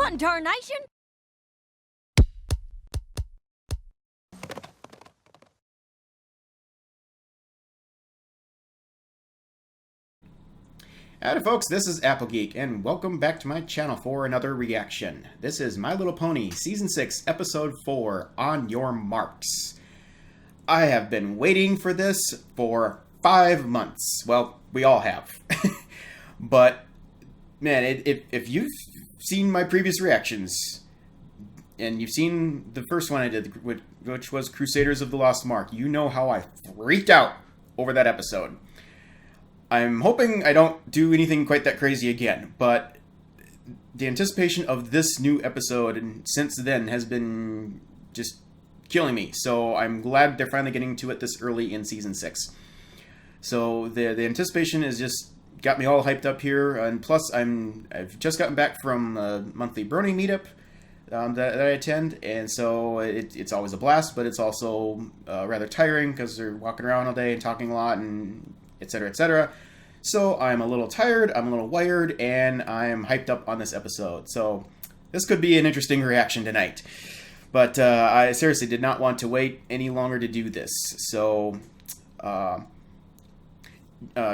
button, tarnation! Howdy folks, this is Applegeek, and welcome back to my channel for another reaction. This is My Little Pony, Season 6, Episode 4, On Your Marks. I have been waiting for this for 5 months. Well, we all have. But, man, if you've seen my previous reactions, and you've seen the first one I did, which was Crusaders of the Lost Mark, you know how I freaked out over that episode. I'm hoping I don't do anything quite that crazy again, but the anticipation of this new episode and since then has been just killing me. So I'm glad they're finally getting to it this early in Season 6. So the anticipation has just got me all hyped up here, and plus I've just gotten back from a monthly Brony meetup that I attend, and so it's always a blast, but it's also rather tiring because they're walking around all day and talking a lot and etc., etc. So I'm a little tired, I'm a little wired, and I'm hyped up on this episode. So this could be an interesting reaction tonight. But I seriously did not want to wait any longer to do this. So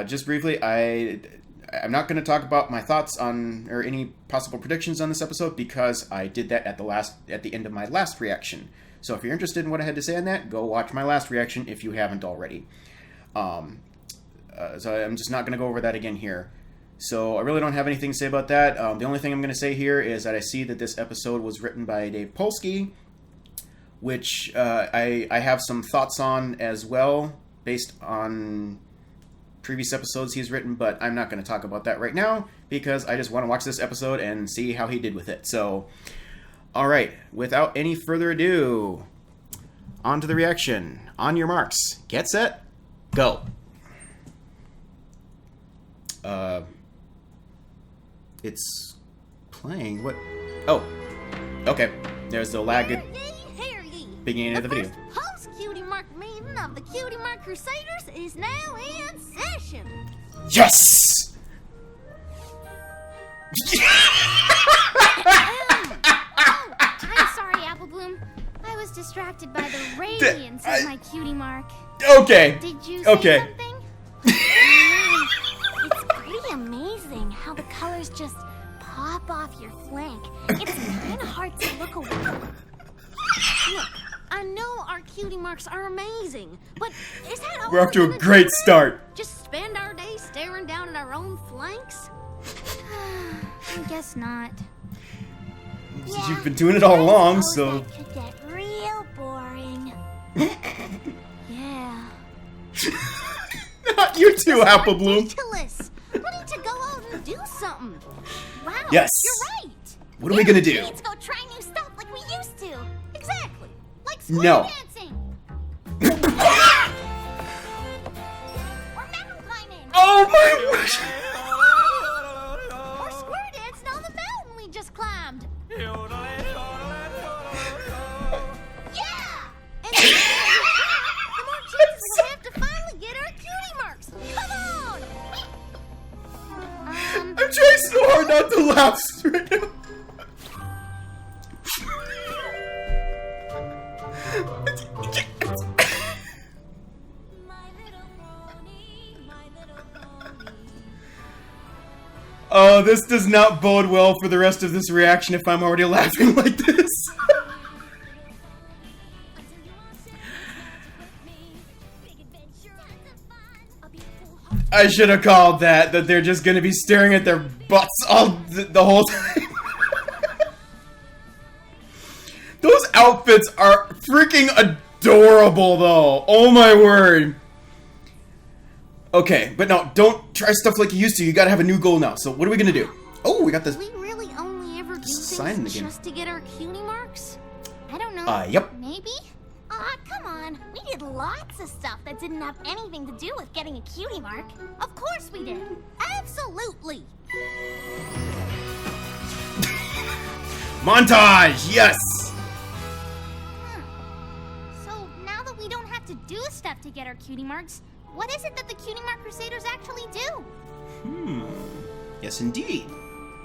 just briefly, I'm not going to talk about my thoughts on or any possible predictions on this episode because I did that at the end of my last reaction. So if you're interested in what I had to say on that, go watch my last reaction if you haven't already. So I'm just not going to go over that again here. So I really don't have anything to say about that. The only thing I'm going to say here is that I see that this episode was written by Dave Polsky, which I have some thoughts on as well, based on previous episodes he's written, but I'm not going to talk about that right now, because I just want to watch this episode and see how he did with it. So, alright, without any further ado, on to the reaction. On your marks, get set, go. It's playing. What? Oh, okay. There's the lag at beginning of the video. Post-cutie mark meeting of the Cutie Mark Crusaders is now in session. Yes! I'm sorry, Apple Bloom. I was distracted by the radiance of my cutie mark. Okay. Did you say something? It's pretty amazing how the colors just pop off your flank. It's kind of hard to look away. Look, I know our cutie marks are amazing, but is that all we're off to a great start? Just spend our day staring down at our own flanks? I guess not. You've been doing it all along, so... That could get real boring. Yeah. Not you too, Apple Bloom. Ridiculous. We need to go out and do something. Wow. Yes. You're right. What are we gonna do? Let's go try new stuff like we used to. Exactly. Like square dancing. Or mountain climbing. Oh my gosh. Or square dancing on the mountain we just climbed. Yeah. And the more chances we have to finally get our cutie marks. Come on. I'm trying so hard not to laugh right now. Oh, this does not bode well for the rest of this reaction if I'm already laughing like this. I should have called that they're just gonna be staring at their butts all the whole time. Those outfits are freaking adorable though. Oh my word. Okay, but no, don't try stuff like you used to. You gotta have a new goal now. So what are we gonna do? Oh, we got this. We really only ever do sign things again. Just to get our cutie marks? I don't know. Yep. Maybe? Aw, come on. We did lots of stuff that didn't have anything to do with getting a cutie mark. Of course we did. Absolutely. Montage, yes. So now that we don't have to do stuff to get our cutie marks, what is it that the Cutie Mark Crusaders actually do? Yes, indeed.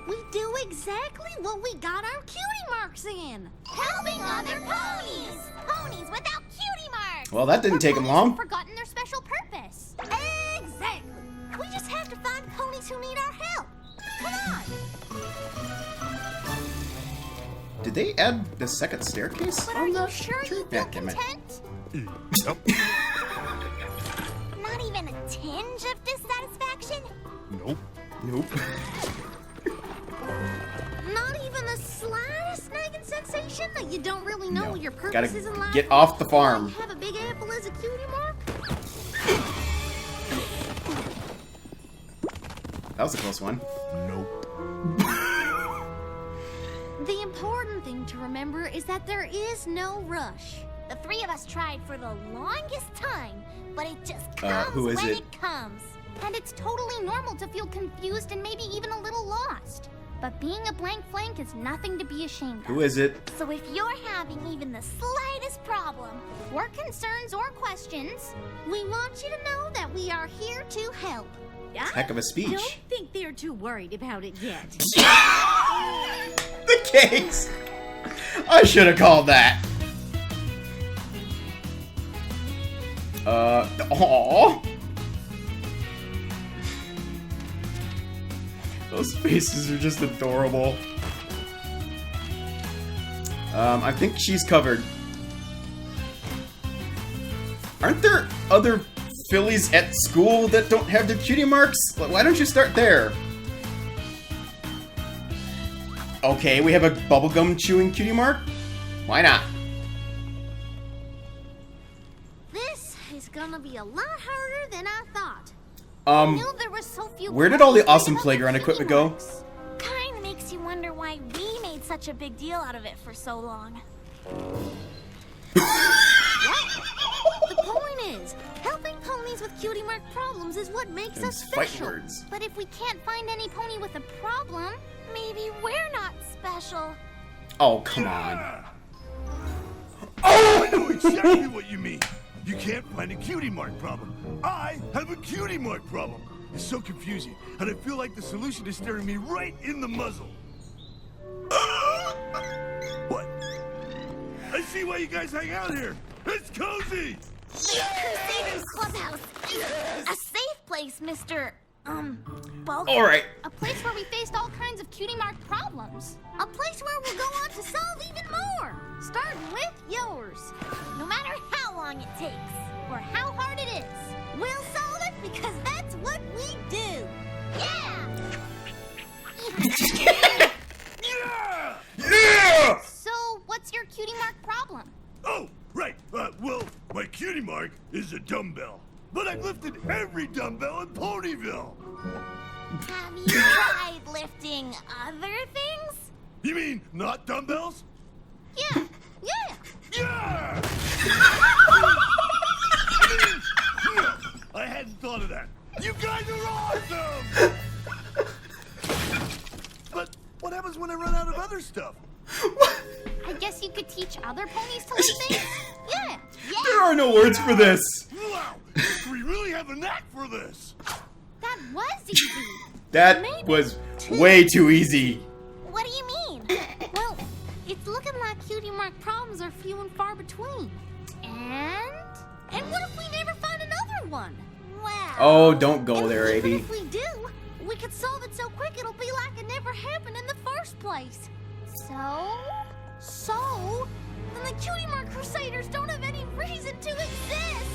We do exactly what we got our cutie marks in. Helping other ponies. Ponies without cutie marks. Well, that didn't take him long. Have forgotten their special purpose. Exactly. We just have to find ponies who need our help. Come on. Did they add the second staircase? But are you sure you feel damn it. content? Nope. Not even a tinge of dissatisfaction? Nope. Nope. Not even the slightest nagging sensation that you don't really know No. what your Gotta purpose is in life? get off the farm. Have a big apple as a cutie mark? That was a close one. Nope. The important thing to remember is that there is no rush. The three of us tried for the longest time, but it just comes who is when it? it comes. And it's totally normal to feel confused and maybe even a little lost. But being a blank flank is nothing to be ashamed of. Who is it? So if you're having even the slightest problem, or concerns or questions, we want you to know that we are here to help. Heck of a speech. Don't think they're too worried about it yet. The cakes! I should have called that. Aww. Those faces are just adorable. I think she's covered. Aren't there other fillies at school that don't have their cutie marks? Why don't you start there? Okay, we have a bubblegum chewing cutie mark? Why not? This is gonna be a lot harder than I thought. Knew there were so few where did all the ponies awesome with playground cutie equipment go? marks. Kinda makes you wonder why we made such a big deal out of it for so long. The point is, helping ponies with cutie mark problems is what makes Them's us fight special. words. But if we can't find any pony with a problem, maybe we're not special. Oh, come on. I know exactly what you mean. You can't find a cutie mark problem. I have a cutie mark problem. It's so confusing, and I feel like the solution is staring me right in the muzzle. What? I see why you guys hang out here. It's cozy. Crusaders Clubhouse. A safe place, Mr. Bulk. All right. A place where we faced all kinds of cutie mark problems. A place where we'll go on to solve even more. Starting with yours. No matter how long it takes, or how hard it is, we'll solve it because that's what we do. Yeah! Yeah! Yeah! So, what's your cutie mark problem? Oh, right. Well, my cutie mark is a dumbbell. But I've lifted every dumbbell in Ponyville. Have you tried lifting other things? You mean not dumbbells? Yeah. Yeah! No, I hadn't thought of that. You guys are awesome! But what happens when I run out of other stuff? I guess you could teach other ponies to lift things? Yeah. There are no words for this. Wow! We really have a knack for this! That was easy. That Maybe was two. way too easy. What do you mean? Well, it's looking like cutie mark problems are few and far between. And what if we never find another one? Well. Oh, don't go and there, even AB. if we do, we could solve it so quick it'll be like it never happened in the first place. So, then the cutie mark crusaders don't have any reason to exist.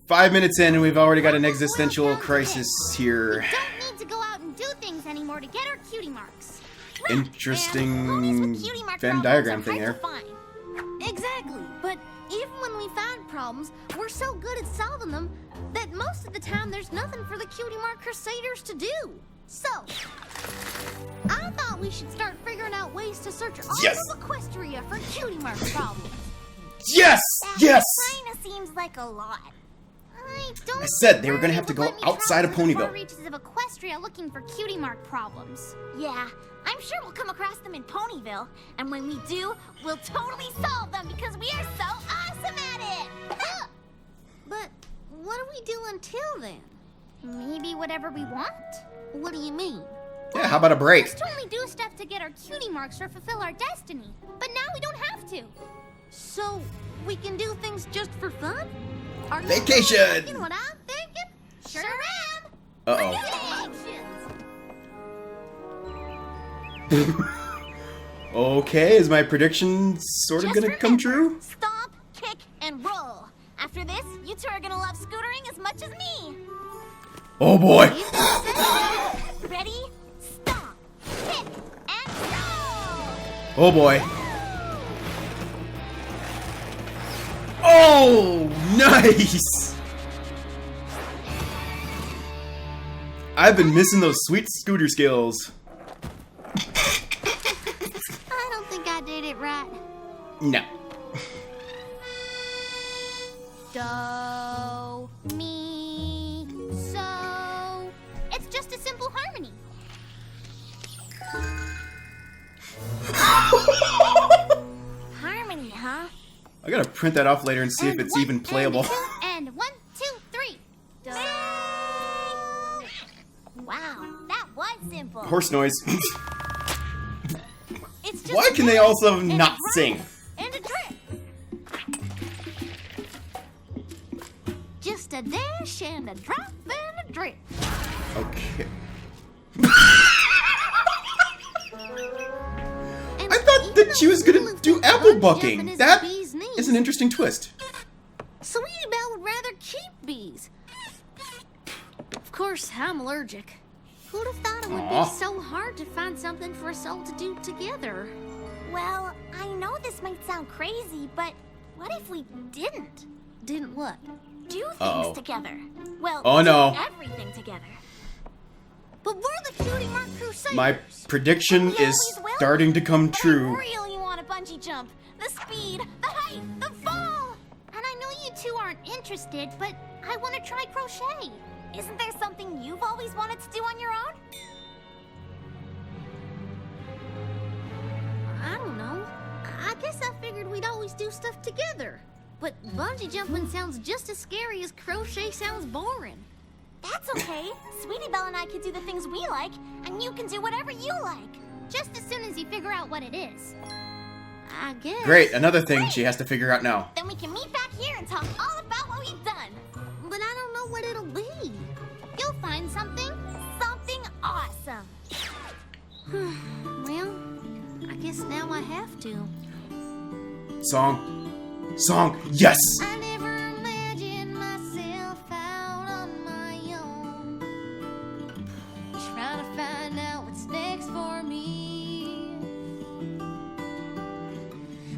5 minutes in and we've already got an existential crisis here. We don't need to go out and do things anymore to get our cutie marks. Right. Interesting And ponies with cutie mark Venn problems diagram are thing hard there. to find. Exactly, but even when we find problems, we're so good at solving them that most of the time there's nothing for the cutie mark crusaders to do. So, I thought we should start figuring out ways to search all Yes. of Equestria for cutie mark problems. Yes! Yes! Kinda seems like a lot. I said they were gonna have to go outside of Ponyville. Far reaches of Equestria looking for cutie mark problems. Yeah, I'm sure we'll come across them in Ponyville, and when we do, we'll totally solve them because we are so awesome at it. But what do we do until then? Maybe whatever we want? What do you mean? Yeah, how about a break? We used to only do stuff to get our cutie marks or fulfill our destiny. But now we don't have to. So, we can do things just for fun? Are you Vacation! You know what I'm thinking? Sure am! Uh-oh. Vacations! Okay, is my prediction sort of Just gonna come remember, true? Stomp, kick, and roll. After this, you two are gonna love scootering as much as me. Oh boy! Ready? Stomp, kick, and roll! Oh boy. Oh, nice! I've been missing those sweet scooter skills. I don't think I did it right. No. Do, mi, so. It's just a simple harmony. Harmony, huh? I gotta print that off later and see if And it's one, even playable. And 1, 2, 3. Do. Wow, that was simple. Horse noise. It's just Why a can they dance also and a not drop sing? And a drip. Just a dash and a drop and a drip. Okay. And I thought even that she though was gonna Lulu do thinks apple bungee bucking. jumping That the bee's knees, is an interesting twist. Sweetie Belle would rather keep bees. Of course, I'm allergic. Who'd have thought it would Aw. be so hard to find something for us all to do together? Well, I know this might sound crazy, but what if we didn't? Didn't what? Do things Uh-oh. together. Well, Oh, no. do everything together. But we're the Cutie Mark Crusaders. My prediction We is always will. starting to come But true. I really want a bungee jump. The speed, the height, the fall. And I know you two aren't interested, but I want to try crochet. Isn't there something you've always wanted to do on your own? I don't know. I guess I figured we'd always do stuff together. But bungee jumping sounds just as scary as crochet sounds boring. That's okay. Sweetie Belle and I can do the things we like, and you can do whatever you like. Just as soon as you figure out what it is. I guess. Great, another thing she has to figure out now. Then we can meet back here and talk all about what we've done. But I don't know what it'll be. You'll find something awesome. Well, I guess now I have to. Song. Song. Yes! I never imagined myself out on my own, trying to find out what's next for me.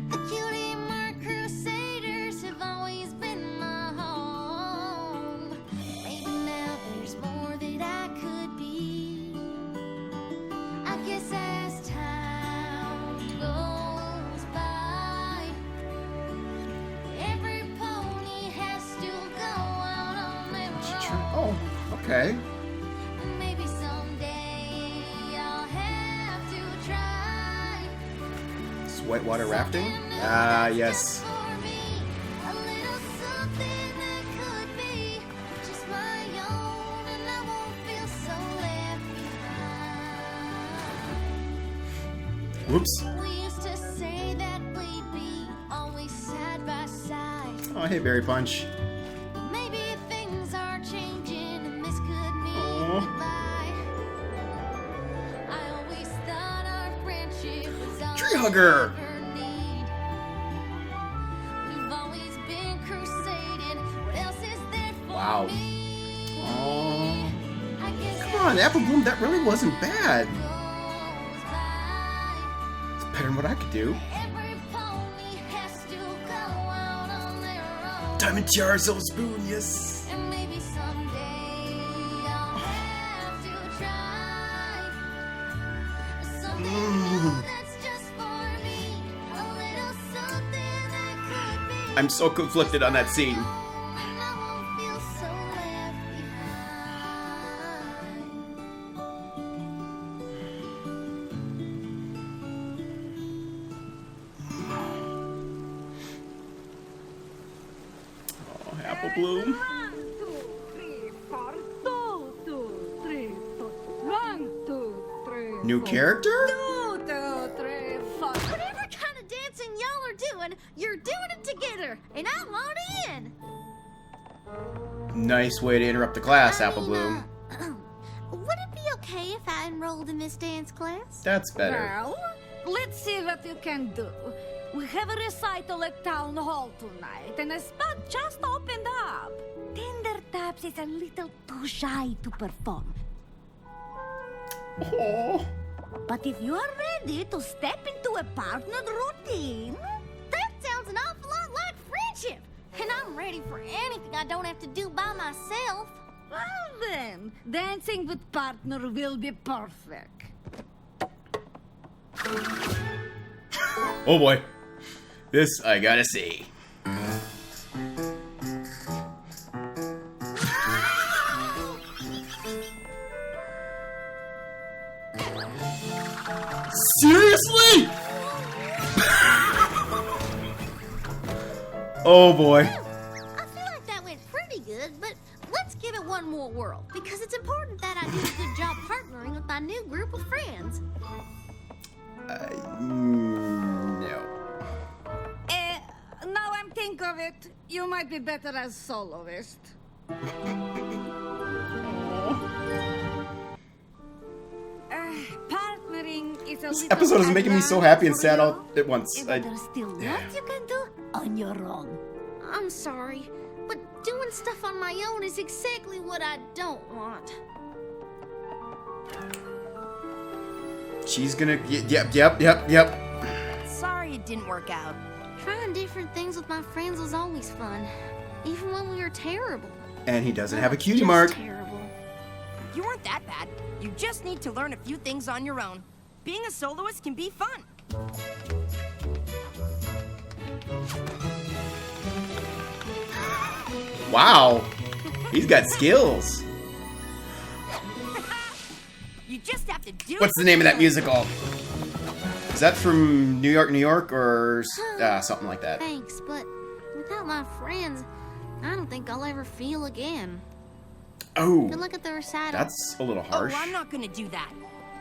The Cutie Mark Crusaders have always been my home. Maybe now there's more that I could be. I guess as time goes by, every pony has to go out on their own. Oh, okay. Maybe someday I'll have to try. It's whitewater rafting? Ah, yes. For me, a little something that could be just my own, and I won't feel so left behind. Whoops. We used to say that we'd be always side by side. Oh, hey, Berry Punch. Maybe things are changing and this could mean Aw. goodbye. I always thought our friendship was all Tree hugger. I ever need. We've always been crusading. What else is there for Wow. me? Oh. I guess Come on, Apple Bloom, that really wasn't bad. goes by. It's better than what I could do. Every pony has to go out on their own. Diamond Tiara Silver Spoon, yes. And maybe someday I'll have to try something new that's just for me. A little something that could be. I'm so conflicted on that scene. And I won't feel so left Oh, Apple Bloom. New character? 2, 2, 3, 4. Whatever kind of dancing y'all are doing, you're doing it together, and I'm on in. Nice way to interrupt the class, Apple Bloom. Would it be okay if I enrolled in this dance class? That's better. Well, let's see what you can do. We have a recital at Town Hall tonight, and a spot just opened up. Tendertaps is a little too shy to perform. Oh. But if you are ready to step into a partnered routine... That sounds an awful lot like friendship. And I'm ready for anything I don't have to do by myself. Well then, dancing with partner will be perfect. Oh boy. This I gotta see. Seriously? Oh boy. I feel like that went pretty good, but let's give it one more whirl, because it's important that I do a good job partnering with my new group of friends. No. Now I'm think of it, you might be better as soloist. Partnering is a This little episode is making me so happy and sad all advanced at once. for you, but there's still lots you can do on your own. I'm sorry, but doing stuff on my own is exactly what I don't want. She's gonna. Yep. Sorry it didn't work out. Trying different things with my friends was always fun, even when we were terrible. And he doesn't have a cutie Just mark. Terrible. You weren't that bad. You just need to learn a few things on your own. Being a soloist can be fun. Wow. He's got skills. You just have to do What's the name of that musical? Is that from New York, or something like that? Thanks, but without my friends, I don't think I'll ever feel again. Oh, Good luck at the recital. that's a little harsh. Oh, I'm not gonna do that.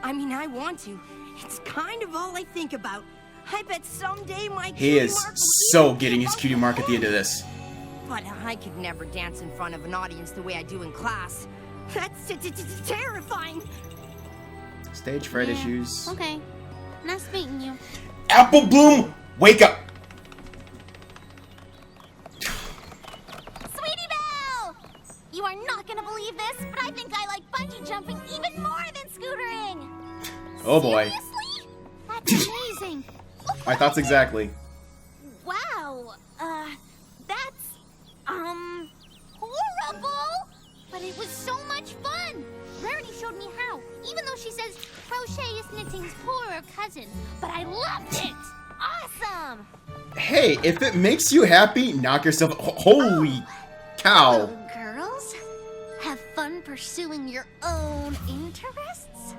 I mean, I want to. It's kind of all I think about. I bet someday my He cutie is mark will so be getting his cutie mark at the end of this. But I could never dance in front of an audience the way I do in class. That's terrifying. Stage fright Yeah, issues. Okay. Nice meeting you. Apple Bloom, wake up! Sweetie Belle! You are not gonna believe this, but I think I like bungee jumping even more than scootering. Oh boy. Seriously? That's amazing. My thoughts exactly. Wow. That's, horrible. But it was so much fun. Rarity showed me how, even though she says crochet is knitting's poorer cousin. But I loved it. Awesome. Hey, if it makes you happy, knock yourself. Holy cow! So, girls, have fun pursuing your own interests.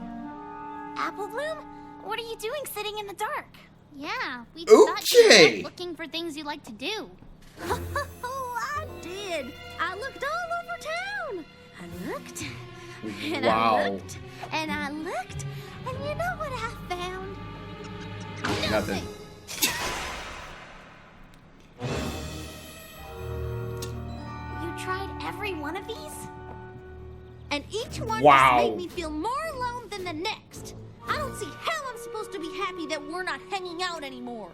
Apple Bloom, what are you doing sitting in the dark? Yeah, we thought you Okay. were looking for things you like to do. Oh, I did. I looked all over town. I looked, and Wow. I looked, and I looked, and you know what I found? Nothing. You tried every one of these? And each one Wow. just made me feel more alone than the next. I don't see how I'm supposed to be happy that we're not hanging out anymore.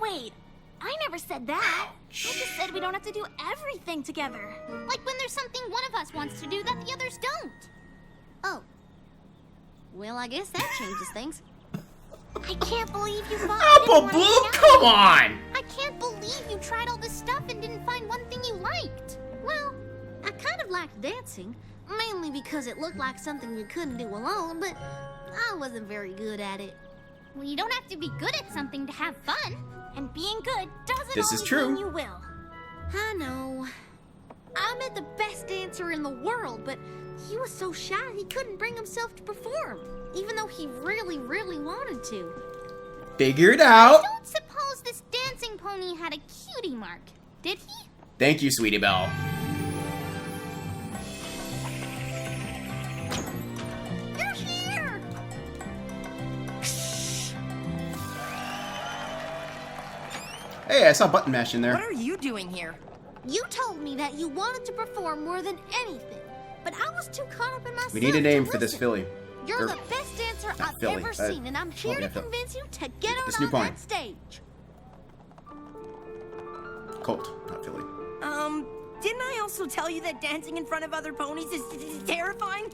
Wait, I never said that. I just said we don't have to do everything together. Like when there's something one of us wants to do that the others don't. Oh. Well, I guess that changes things. I can't believe you thought I Apple didn't wanna Bloom, hang out come anymore. on! I can't believe you tried all this stuff and didn't find one thing you liked. Well, I kind of liked dancing, mainly because it looked like something you couldn't do alone, but I wasn't very good at it. Well, you don't have to be good at something to have fun, and being good doesn't This is always true. mean you will. I know. I met the best dancer in the world, but he was so shy he couldn't bring himself to perform, even though he really, really wanted to. Figure it out. I don't suppose this dancing pony had a cutie mark, did he? Thank you, Sweetie Belle. You're here! Hey, I saw button mash in there. What are you doing here? You told me that you wanted to perform more than anything, but I was too caught up in myself. We need a name for this listen. filly. You're Or- the best dancer I've Philly. ever seen, and I'm here yeah, to Phil. convince you to get This out new on pony. that stage. Colt, not Philly. Didn't I also tell you that dancing in front of other ponies is terrifying?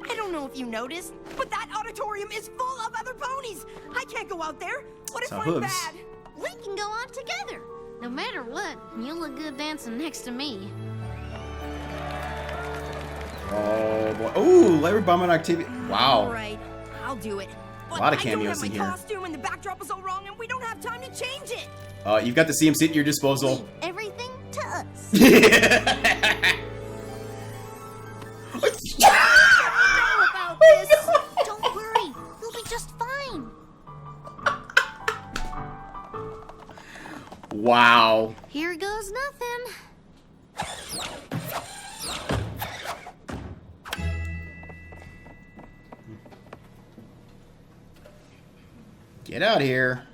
I don't know if you noticed, but that auditorium is full of other ponies. I can't go out there. What if Saw I'm hooves. bad? We can go on together. No matter what, you look good dancing next to me. Oh boy. Ooh, Larry Bomb and Octavia. All Wow. right, I'll do it. But lot of I don't cameos have my in here. costume and the backdrop is all wrong and we don't have time to change it. You've got the CMC at your disposal. Leave everything to us. Know about this. Don't worry, we'll be just fine. Wow. Here goes nothing. Get out of here.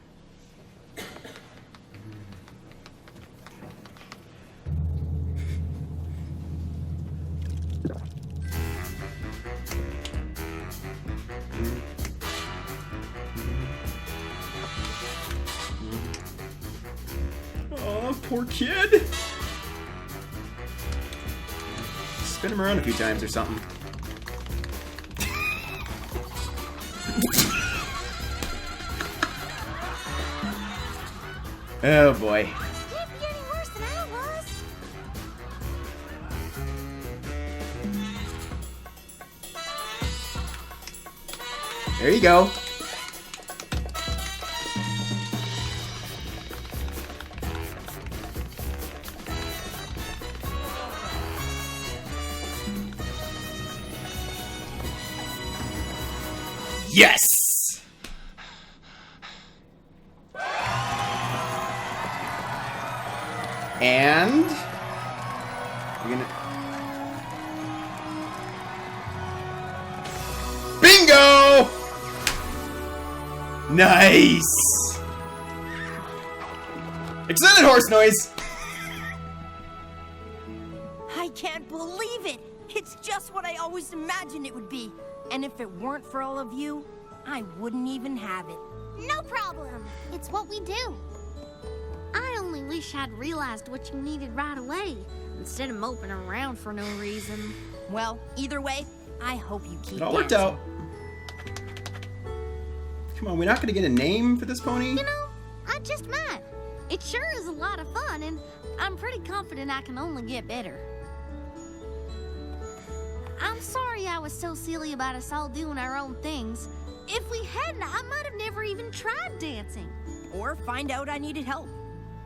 Oh, poor kid. Spin him around a few times or something. Oh boy. Can't be any worse than I was. There you go. Yes! And we're gonna bingo! Nice! Extended horse noise! I can't believe it. It's just what I always imagined it would be. And if it weren't for all of you, I wouldn't even have it. No problem. It's what we do. I only wish I'd realized what you needed right away, instead of moping around for no reason. Well, either way, I hope you keep It all worked dancing. out. Come on, we're not gonna get a name for this pony? You know, I just might. It sure is a lot of fun, and I'm pretty confident I can only get better. I'm sorry I was so silly about us all doing our own things. If we hadn't, I might have never even tried dancing. Or find out I needed help.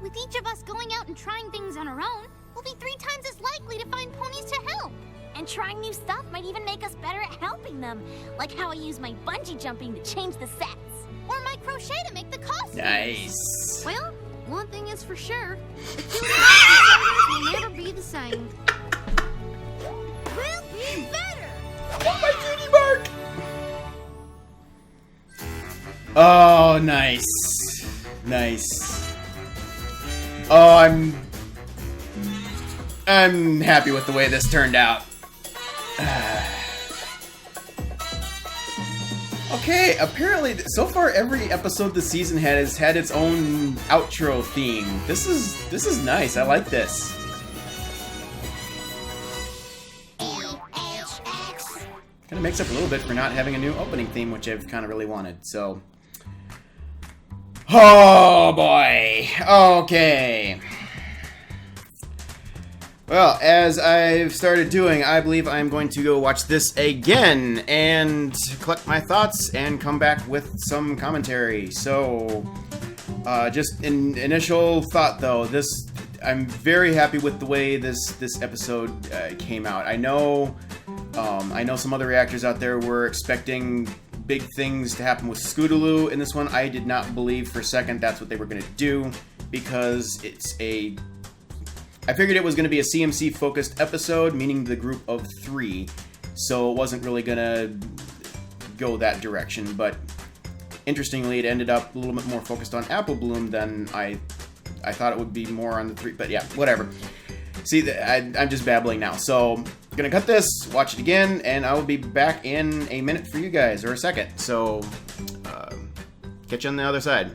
With each of us going out and trying things on our own, we'll be 3 times as likely to find ponies to help. And trying new stuff might even make us better at helping them, like how I use my bungee jumping to change the sets, or my crochet to make the costumes. Nice. Well, one thing is for sure, the cutie marks will never be the same. We'll be better! Oh, my cutie mark! Oh, nice. Nice. Oh, I'm happy with the way this turned out. Okay, apparently, so far every episode this season has had its own outro theme. This is nice. I like this. Kind of makes up a little bit for not having a new opening theme, which I've kind of really wanted. So, oh boy. Okay. Well, as I've started doing, I believe I'm going to go watch this again and collect my thoughts and come back with some commentary. So, just an initial thought though, I'm very happy with the way this episode came out. I know some other reactors out there were expecting big things to happen with Scootaloo in this one. I did not believe for a second that's what they were going to do, because I figured it was going to be a CMC-focused episode, meaning the group of 3, so it wasn't really going to go that direction, but interestingly, it ended up a little bit more focused on Apple Bloom than I I thought it would be more on the 3, but yeah, whatever. See, I'm just babbling now. So, gonna cut this, watch it again, and I will be back in a minute for you guys, or a second. So, catch you on the other side.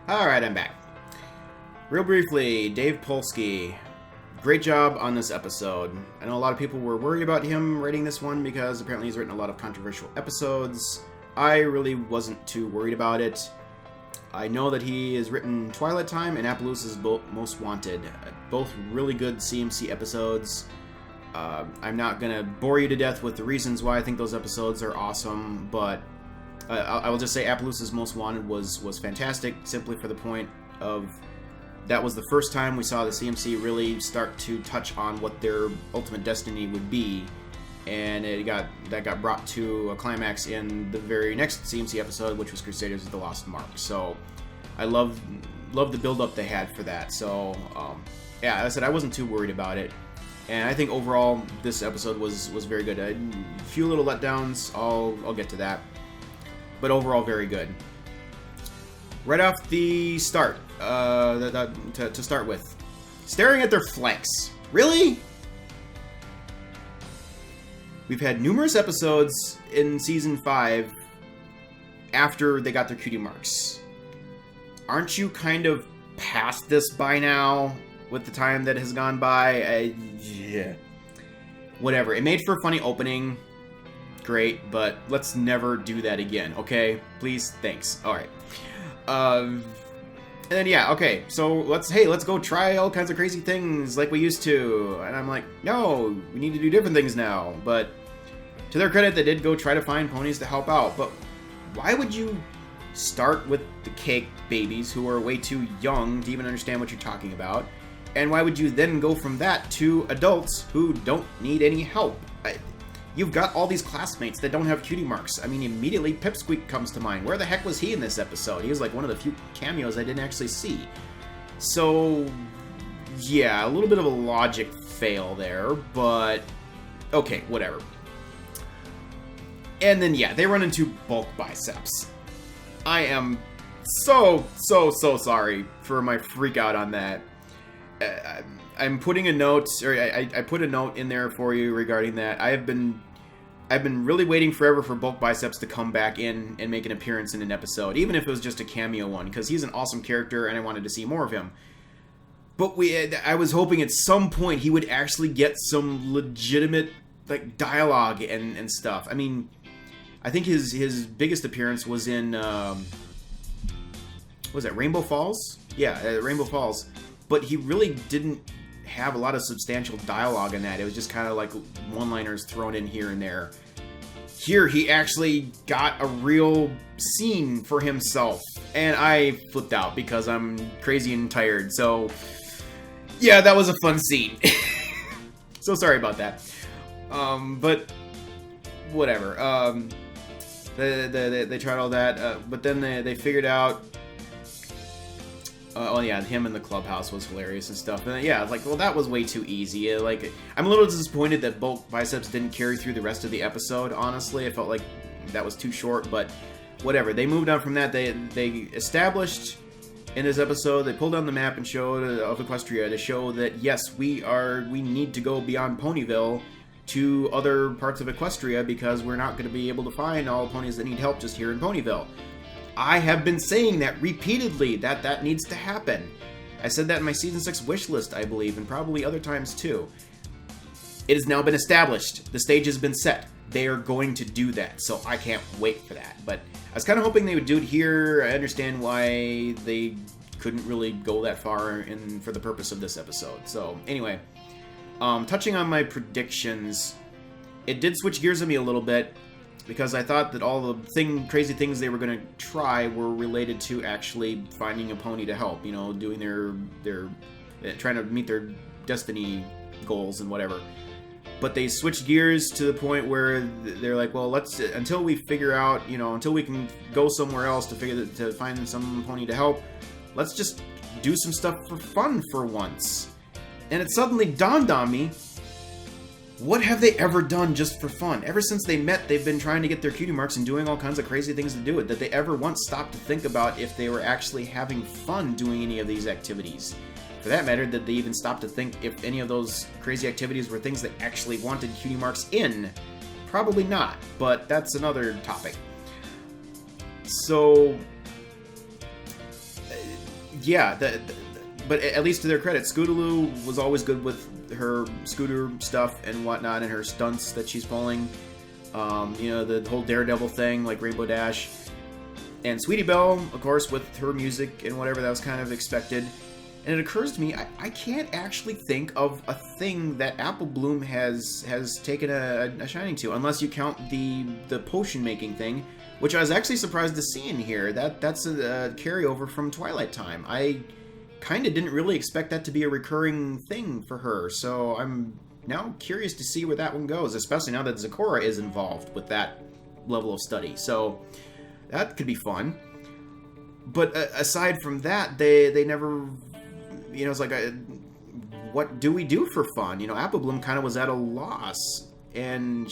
Alright, I'm back. Real briefly, Dave Polsky. Great job on this episode. I know a lot of people were worried about him writing this one because apparently he's written a lot of controversial episodes. I really wasn't too worried about it. I know that he has written Twilight Time and Appaloosa's Most Wanted. Both really good CMC episodes. I'm not going to bore you to death with the reasons why I think those episodes are awesome, but I will just say Appaloosa's Most Wanted was fantastic, simply for the point of that was the first time we saw the CMC really start to touch on what their ultimate destiny would be, and that got brought to a climax in the very next CMC episode, which was Crusaders of the Lost Mark. So I love the build-up they had for that. So yeah, as I said, I wasn't too worried about it, and I think overall this episode was very good. A few little letdowns, I'll get to that, but overall very good. Right off the start, to start with, staring at their flanks. Really? We've had numerous episodes in Season 5 after they got their cutie marks. Aren't you kind of past this by now, with the time that has gone by? Yeah. Whatever. It made for a funny opening. Great, but let's never do that again, okay? Please? Thanks. Alright. And then, yeah, okay, so let's go try all kinds of crazy things like we used to. And I'm like, no, we need to do different things now. But to their credit, they did go try to find ponies to help out. But why would you start with the cake babies who are way too young to even understand what you're talking about? And why would you then go from that to adults who don't need any help? You've got all these classmates that don't have cutie marks. I mean, immediately Pipsqueak comes to mind. Where the heck was he in this episode? He was like one of the few cameos I didn't actually see. So, yeah, a little bit of a logic fail there, but okay, whatever. And then, yeah, they run into bulk biceps. I am so sorry for my freak out on that. I'm putting a note, or I put a note in there for you regarding that. I've been really waiting forever for Bulk Biceps to come back in and make an appearance in an episode, even if it was just a cameo one, because he's an awesome character and I wanted to see more of him. But I was hoping at some point he would actually get some legitimate like dialogue and stuff. I mean, I think his biggest appearance was in what was that, Rainbow Falls? Yeah, Rainbow Falls. But he really didn't have a lot of substantial dialogue in that. It was just kind of like one-liners thrown in here and there. Here, he actually got a real scene for himself. And I flipped out because I'm crazy and tired. So, yeah, that was a fun scene. So sorry about that. But, whatever. They tried all that. But then they figured out... oh yeah, him in the clubhouse was hilarious and stuff. And yeah, like, well, that was way too easy. Like, I'm a little disappointed that Bulk Biceps didn't carry through the rest of the episode, honestly. I felt like that was too short, but whatever. They moved on from that. They established in this episode, they pulled down the map and showed of Equestria to show that, yes, we need to go beyond Ponyville to other parts of Equestria because we're not going to be able to find all ponies that need help just here in Ponyville. I have been saying that repeatedly, that needs to happen. I said that in my Season 6 wish list, I believe, and probably other times too. It has now been established. The stage has been set. They are going to do that, so I can't wait for that. But I was kind of hoping they would do it here. I understand why they couldn't really go that far for the purpose of this episode. So, anyway, touching on my predictions, it did switch gears on me a little bit, because I thought that all the crazy things they were going to try were related to actually finding a pony to help, you know, doing their trying to meet their destiny goals and whatever. But they switched gears to the point where they're like, well, until we figure out, you know, until we can go somewhere else to find some pony to help, let's just do some stuff for fun for once. And it suddenly dawned on me, what have they ever done just for fun? Ever since they met, they've been trying to get their cutie marks and doing all kinds of crazy things to do it. Did they ever once stop to think about if they were actually having fun doing any of these activities? For that matter, did they even stop to think if any of those crazy activities were things that actually wanted cutie marks in? Probably not, but that's another topic. So, yeah, but at least to their credit, Scootaloo was always good with her scooter stuff and whatnot, and her stunts that she's pulling. The whole Daredevil thing, like Rainbow Dash. And Sweetie Belle, of course, with her music and whatever, that was kind of expected. And it occurs to me, I can't actually think of a thing that Apple Bloom has taken a shining to, unless you count the potion making thing, which I was actually surprised to see in here. That's a carryover from Twilight Time. I kind of didn't really expect that to be a recurring thing for her, so I'm now curious to see where that one goes, especially now that Zecora is involved with that level of study. So that could be fun. But aside from that, they never, it's like, what do we do for fun? Apple Bloom kind of was at a loss, and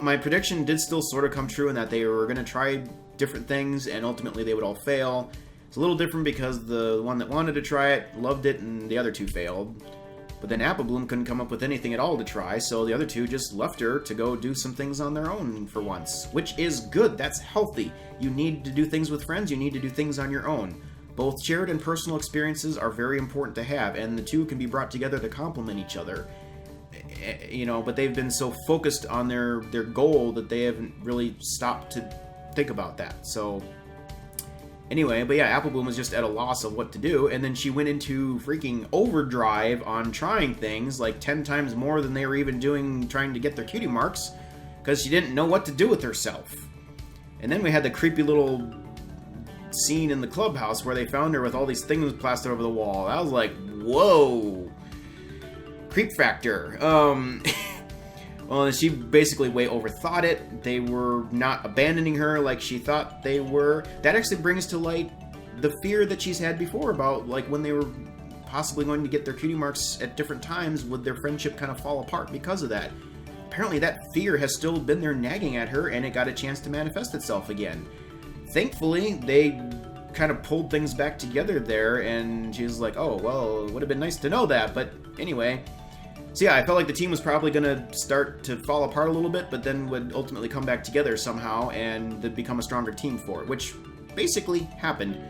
my prediction did still sort of come true in that they were going to try different things, and ultimately they would all fail. It's a little different because the one that wanted to try it loved it, and the other two failed. But then Apple Bloom couldn't come up with anything at all to try, so the other two just left her to go do some things on their own for once. Which is good, that's healthy. You need to do things with friends, you need to do things on your own. Both shared and personal experiences are very important to have, and the two can be brought together to complement each other. But they've been so focused on their goal that they haven't really stopped to think about that. So anyway, but yeah, Apple Bloom was just at a loss of what to do, and then she went into freaking overdrive on trying things, like 10 times more than they were even doing trying to get their cutie marks, because she didn't know what to do with herself. And then we had the creepy little scene in the clubhouse where they found her with all these things plastered over the wall. I was like, whoa, creep factor. Well, she basically way overthought it. They were not abandoning her like she thought they were. That actually brings to light the fear that she's had before about, like, when they were possibly going to get their cutie marks at different times, would their friendship kind of fall apart because of that? Apparently that fear has still been there nagging at her, and it got a chance to manifest itself again. Thankfully, they kind of pulled things back together there, and she was like, oh, well, it would have been nice to know that, but anyway. So yeah, I felt like the team was probably going to start to fall apart a little bit, but then would ultimately come back together somehow, and they'd become a stronger team for it, which basically happened.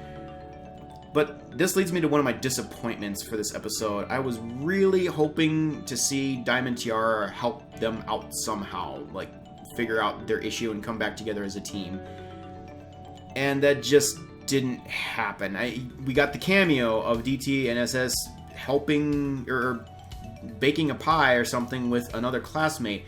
But this leads me to one of my disappointments for this episode. I was really hoping to see Diamond Tiara help them out somehow, like figure out their issue and come back together as a team. And that just didn't happen. We got the cameo of DT and SS helping, or baking a pie or something with another classmate.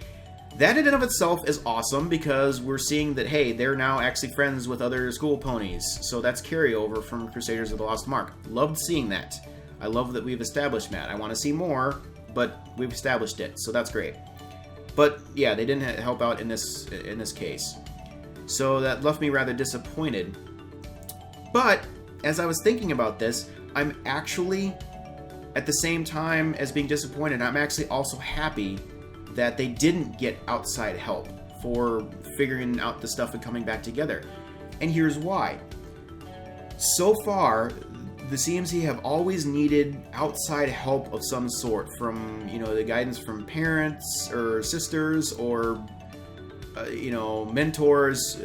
That in and of itself is awesome, because we're seeing that, hey, they're now actually friends with other school ponies. So that's carryover from Crusaders of the Lost Mark. Loved seeing that. I love that we've established that. I want to see more, but we've established it, so that's great. But yeah, they didn't help out in this case. So that left me rather disappointed. But as I was thinking about this, I'm actually, at the same time as being disappointed, I'm actually also happy that they didn't get outside help for figuring out the stuff and coming back together. And here's why. So far, the CMC have always needed outside help of some sort, from, the guidance from parents or sisters or, mentors,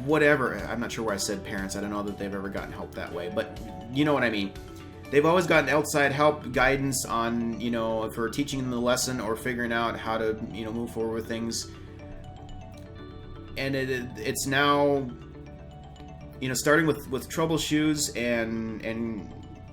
whatever. I'm not sure why I said parents. I don't know that they've ever gotten help that way, but you know what I mean. They've always gotten outside help, guidance on, for teaching them the lesson or figuring out how to, move forward with things. And it's now, starting with Trouble Shoes and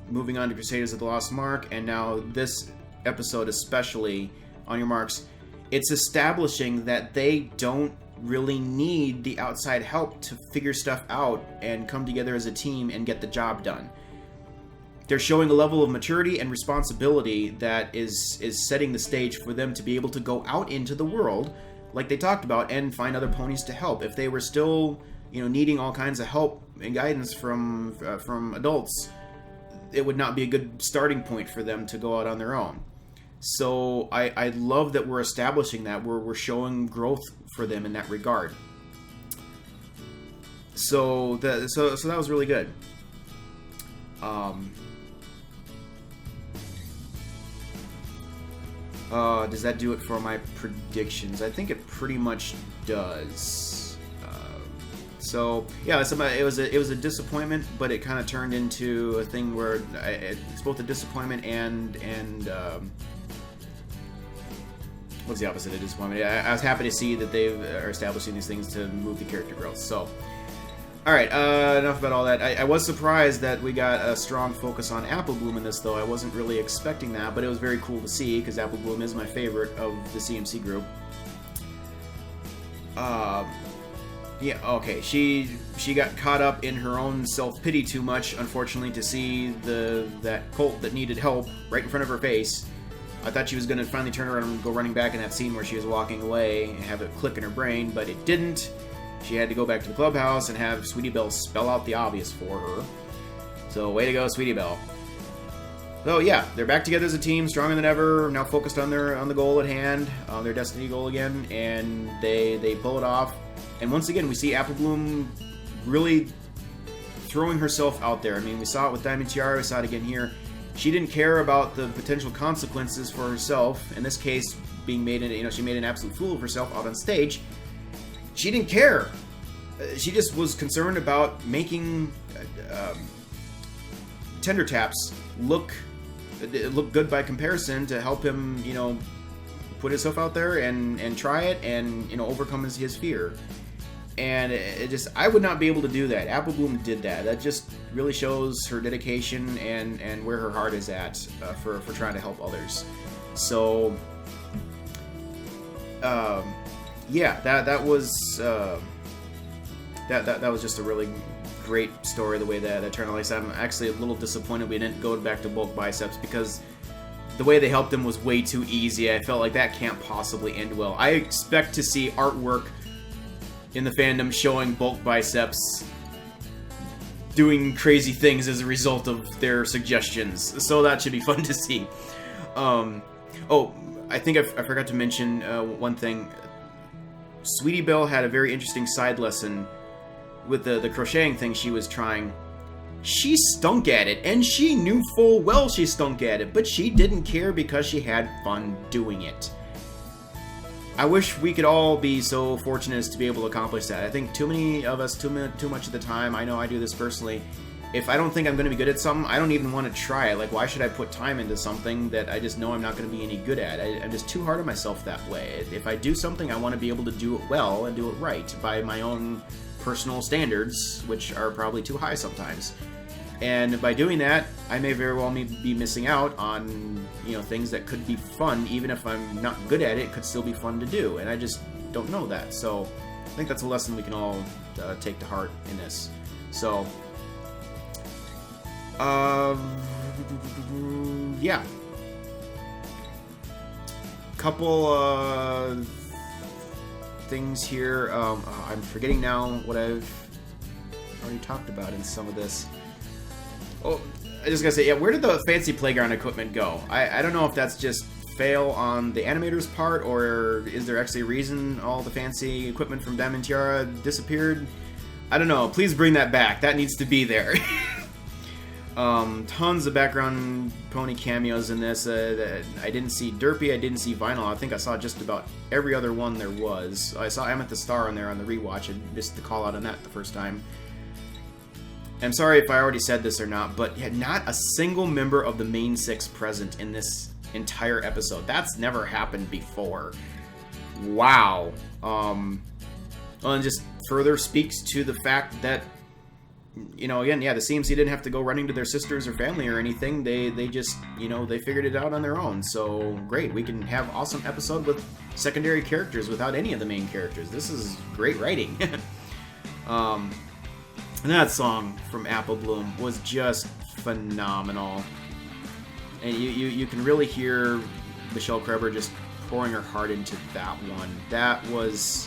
moving on to Crusaders of the Lost Mark, and now this episode especially, On Your Marks, it's establishing that they don't really need the outside help to figure stuff out and come together as a team and get the job done. They're showing a level of maturity and responsibility that is setting the stage for them to be able to go out into the world, like they talked about, and find other ponies to help. If they were still, needing all kinds of help and guidance from adults, it would not be a good starting point for them to go out on their own. So I love that we're establishing that. We're showing growth for them in that regard. So that was really good. Does that do it for my predictions? I think it pretty much does. So yeah, it was a disappointment, but it kind of turned into a thing where it's both a disappointment and what's the opposite of disappointment? I was happy to see that they are establishing these things to move the character growth. So. Alright, enough about all that. I was surprised that we got a strong focus on Apple Bloom in this, though. I wasn't really expecting that, but it was very cool to see, because Apple Bloom is my favorite of the CMC group. Yeah, okay, she got caught up in her own self-pity too much, unfortunately, to see that Colt that needed help right in front of her face. I thought she was going to finally turn around and go running back in that scene where she was walking away and have it click in her brain, but it didn't. She had to go back to the clubhouse and have Sweetie Belle spell out the obvious for her. So, way to go, Sweetie Belle. So, yeah, they're back together as a team, stronger than ever, now focused on the goal at hand, their destiny goal again, and they pull it off. And once again, we see Apple Bloom really throwing herself out there. I mean, we saw it with Diamond Tiara, we saw it again here. She didn't care about the potential consequences for herself. In this case, being made, she made an absolute fool of herself out on stage. She didn't care. She just was concerned about making Tender Taps look good by comparison to help him, put himself out there and try it and, overcome his fear. And I would not be able to do that. Apple Bloom did that. That just really shows her dedication and where her heart is at for trying to help others. So, yeah, that was that was just a really great story, the way that turned out. Like I said, I'm actually a little disappointed we didn't go back to bulk biceps, because the way they helped him was way too easy. I felt like that can't possibly end well. I expect to see artwork in the fandom showing bulk biceps doing crazy things as a result of their suggestions, so that should be fun to see. Oh, I think I forgot to mention one thing. Sweetie Belle had a very interesting side lesson with the crocheting thing she was trying. She stunk at it, and she knew full well she stunk at it, but she didn't care because she had fun doing it. I wish we could all be so fortunate as to be able to accomplish that. I think too many of us, too much of the time, I know I do this personally, if I don't think I'm going to be good at something, I don't even want to try it. Like, why should I put time into something that I just know I'm not going to be any good at? I'm just too hard on myself that way. If I do something, I want to be able to do it well and do it right by my own personal standards, which are probably too high sometimes. And by doing that, I may very well be missing out on, things that could be fun. Even if I'm not good at it, it could still be fun to do. And I just don't know that. So I think that's a lesson we can all take to heart in this. So, yeah. Couple things here. I'm forgetting now what I've already talked about in some of this. Oh, I just gotta say, yeah, where did the fancy playground equipment go? I don't know if that's just fail on the animator's part, or is there actually a reason all the fancy equipment from Diamond Tiara disappeared? I don't know. Please bring that back. That needs to be there. Tons of background pony cameos in this. I didn't see Derpy, I didn't see Vinyl. I think I saw just about every other one there was. I saw Amethyst Star on there on the rewatch, and missed the call out on that the first time. I'm sorry if I already said this or not, but not a single member of the main six present in this entire episode. That's never happened before. Wow. Well, and just further speaks to the fact that, again, yeah, the CMC didn't have to go running to their sisters or family or anything. They just, they figured it out on their own. So, great. We can have awesome episode with secondary characters without any of the main characters. This is great writing. And that song from Apple Bloom was just phenomenal. And you can really hear Michelle Kreber just pouring her heart into that one. That was...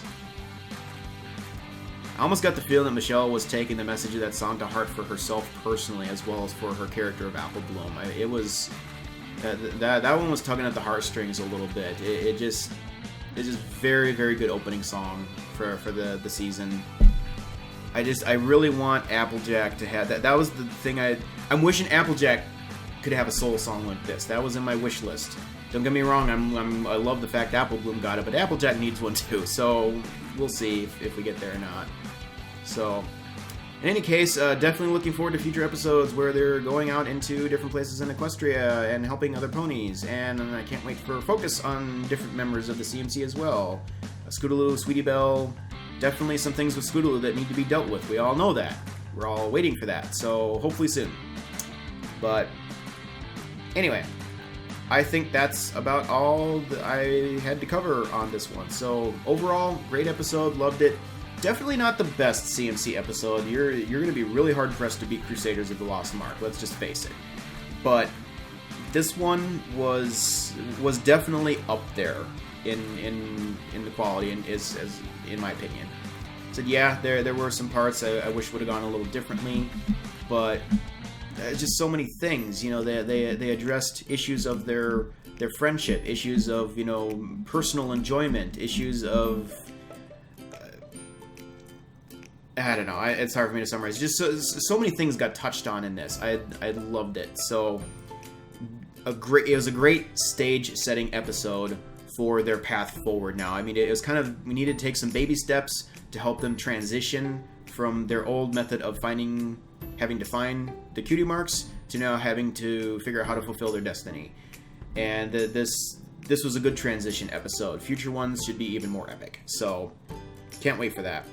I almost got the feeling that Michelle was taking the message of that song to heart for herself personally, as well as for her character of Apple Bloom. It was That one was tugging at the heartstrings a little bit. It's just very, very good opening song for the season. I really want Applejack to have that. That was the thing I'm wishing Applejack could have a soul song like this. That was in my wish list. Don't get me wrong, I love the fact Apple Bloom got it, but Applejack needs one too. So we'll see if we get there or not. So. In any case, definitely looking forward to future episodes where they're going out into different places in Equestria and helping other ponies. And I can't wait for focus on different members of the CMC as well. Scootaloo, Sweetie Belle, definitely some things with Scootaloo that need to be dealt with. We all know that. We're all waiting for that, so hopefully soon. But anyway, I think that's about all that I had to cover on this one. So overall, great episode, loved it. Definitely not the best CMC episode. You're going to be really hard pressed to beat Crusaders of the Lost Mark. Let's just face it. But this one was definitely up there in the quality, and is in my opinion. So yeah, there were some parts I wish would have gone a little differently, but just so many things. You know, they addressed issues of their friendship, issues of personal enjoyment, issues of I don't know. It's hard for me to summarize. Just so many things got touched on in this. I loved it. So it was a great stage-setting episode for their path forward. Now, I mean, it was kind of we needed to take some baby steps to help them transition from their old method of having to find the cutie marks to now having to figure out how to fulfill their destiny. And this was a good transition episode. Future ones should be even more epic. So can't wait for that.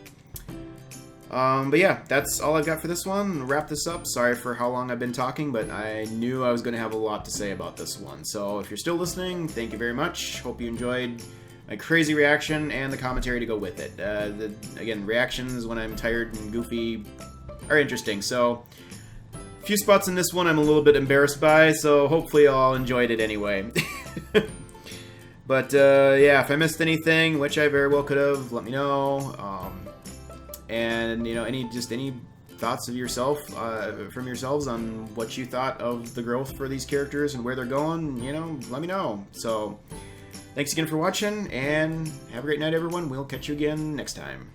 But yeah, that's all I've got for this one. Wrap this up. Sorry for how long I've been talking, but I knew I was going to have a lot to say about this one. So if you're still listening, thank you very much. Hope you enjoyed my crazy reaction and the commentary to go with it. Again, reactions when I'm tired and goofy are interesting. So a few spots in this one I'm a little bit embarrassed by, so hopefully you all enjoyed it anyway. But yeah, if I missed anything, which I very well could have, let me know. And any thoughts of yourself from yourselves on what you thought of the growth for these characters and where they're going, let me know. So thanks again for watching, and have a great night, everyone. We'll catch you again next time.